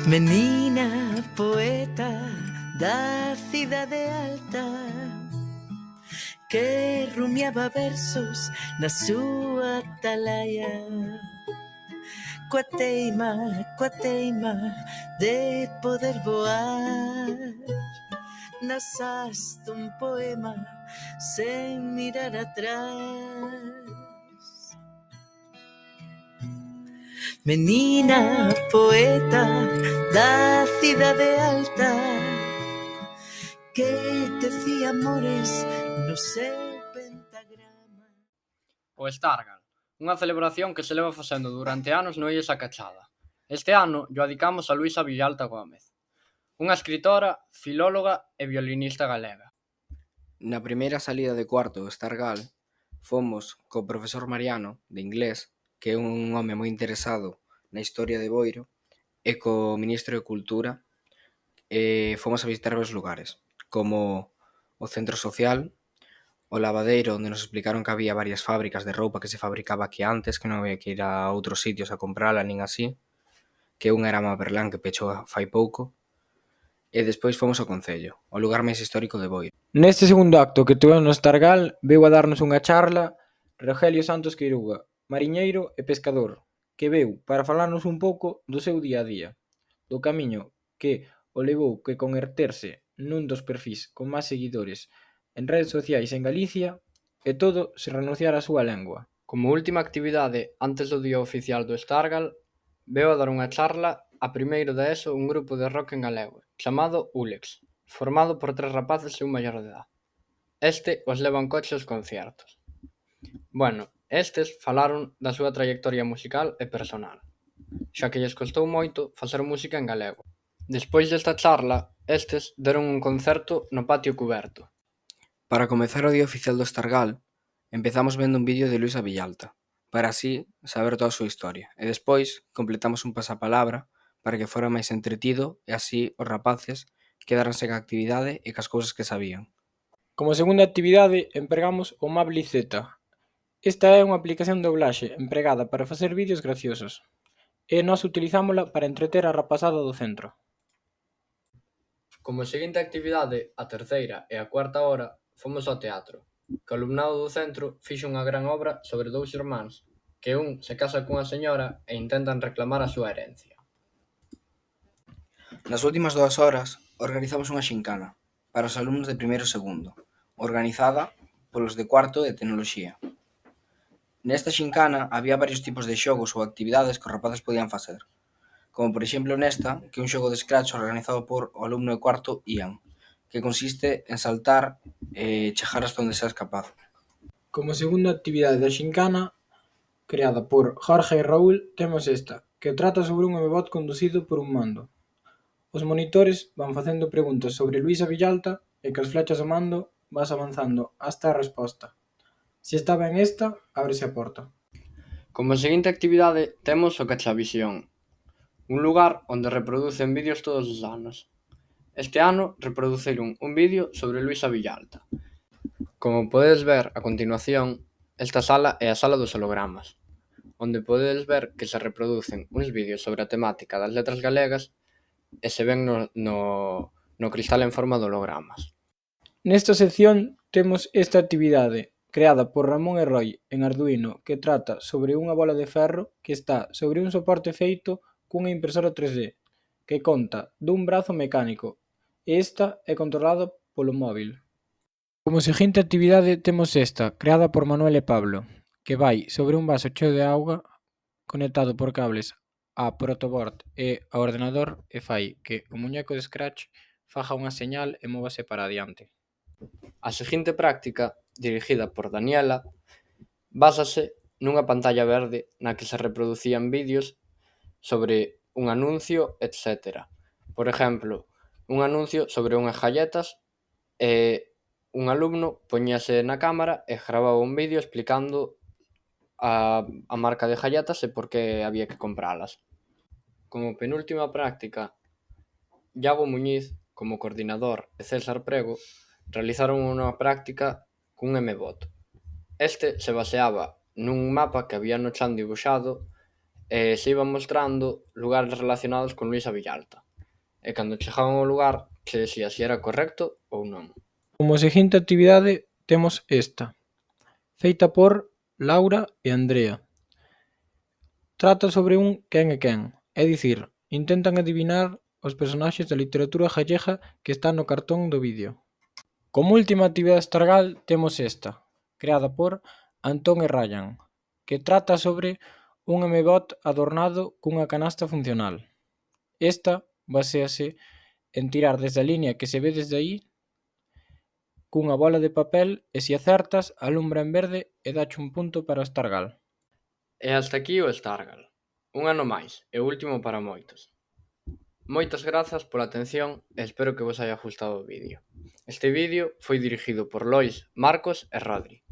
Menina poeta da cidade alta que rumiaba versos na súa atalaia, coa teima de poder voar nas ás dun poema sen mirar atrás. Menina poeta da cidade alta que tecía amores no seu pentagrama. O Stargal, unha celebración que se leva facendo durante anos no Illes a Cachada. Este ano llo adicamos a Luisa Villalta Gómez, unha escritora, filóloga e violinista galega. Na primeira salida de cuarto do Stargal fomos co profesor Mariano, de inglés, que é un home moi interesado na historia de Boiro, e co ministro de Cultura, fomos a visitar varios lugares, como o centro social, o lavadeiro, onde nos explicaron que había varias fábricas de roupa que se fabricaba aquí antes, que non había que ir a outros sitios a comprala nin así, que unha era Maberlán que pechou fai pouco, e despois fomos ao Concello, o lugar máis histórico de Boiro. Neste segundo acto que tuvemos no Stargal, veu a darnos unha charla Rogelio Santos Queiruga, mariñeiro e pescador, que veu para falarnos un pouco do seu día a día, do camiño que o levou que converterse nun dos perfís con máis seguidores en redes sociais en Galicia, e todo sen renunciar á súa lengua. Como última actividade antes do día oficial do Stargal, veu a dar unha charla a primeiro de ESO un grupo de rock en galego, chamado Ulex, formado por 3 rapaces e un maior de edad. Este os leva en coche aos concertos. Bueno, estes falaron da súa trayectoria musical e personal, xa que lles costou moito facer música en galego. Despois desta charla, estes deron un concerto no patio cuberto. Para comezar o día oficial do Stargal, empezamos vendo un vídeo de Luisa Villalta, para así saber toda a súa historia, e despois completamos un pasapalabra para que fora máis entretido e así os rapaces quedaranse ca actividade e cas cousas que sabían. Como segunda actividade, empregamos o Mabli Z. Esta é unha aplicación de doblaxe empregada para facer vídeos graciosos, e nós utilizámola para entreter a rapazada do centro. Como seguinte actividade, a terceira e a cuarta hora, fomos ao teatro, que o alumnado do centro fixo unha gran obra sobre 2 irmáns, que un se casa cunha señora e intentan reclamar a súa herencia. Nas últimas 2 horas organizamos unha xincana para os alumnos de primeiro e segundo, organizada polos de cuarto de tecnoloxía. Nesta xincana había varios tipos de xogos ou actividades que os rapaces podían facer, como por exemplo nesta, que é un xogo de Scratch organizado por o alumno de cuarto Ian, que consiste en saltar e chegar hasta onde seas capaz. Como segunda actividade da xincana, creada por Jorge e Raúl, temos esta, que trata sobre un MBOT conducido por un mando. Os monitores van facendo preguntas sobre Luisa Villalta e cas flechas do mando vas avanzando hasta a resposta. Se está ben esta, ábrese a porta. Como seguinte actividade temos o Cachavisión, un lugar onde reproducen vídeos todos os anos. Este ano reproduciron un vídeo sobre Luisa Villalta. Como podedes ver a continuación, esta sala é a sala dos hologramas, onde podedes ver que se reproducen uns vídeos sobre a temática das letras galegas e se ven no cristal en forma de hologramas. Nesta sección temos esta actividade, creada por Ramón e Roy en Arduino, que trata sobre unha bola de ferro que está sobre un soporte feito cunha impresora 3D, que conta dun brazo mecánico, e esta é controlada polo móvil. Como seguinte actividade temos esta, creada por Manuel e Pablo, que vai sobre un vaso cheo de auga conectado por cables a protoboard e ao ordenador e fai que o muñeco de Scratch faga unha señal e móvase para adiante. A seguinte práctica, dirixida por Daniela, básase nunha pantalla verde na que se reproducían vídeos sobre un anuncio, etc. Por exemplo, un anuncio sobre unhas galletas e un alumno poñíase na cámara e gravaba un vídeo explicando a marca de galletas e por que había que compralas. Como penúltima práctica, Iago Muñiz, como coordinador, e César Prego, realizaron unha práctica cun MBOT. Este se baseaba nun mapa que había no chan dibuixado e se iban mostrando lugares relacionados con Luisa Villalta. E cando chegaban ao lugar, se decía se era correcto ou non. Como seguinte actividade temos esta, feita por Laura e Andrea. Trata sobre un quen é quen, é dicir, intentan adivinar os personaxes da literatura gallega que están no cartón do vídeo. Como última actividade Stargal temos esta, creada por Antón e Ryan, que trata sobre un M-Bot adornado cunha canasta funcional. Esta baséase en tirar desde a liña que se ve desde aí cunha bola de papel e se acertas alumbra en verde e dache un punto para o Stargal. E hasta aquí o Stargal. Un ano máis, e último para moitos. Moitas grazas pola atención e espero que vos haya gustado o vídeo. Este vídeo foi dirixido por Lois, Marcos e Rodri.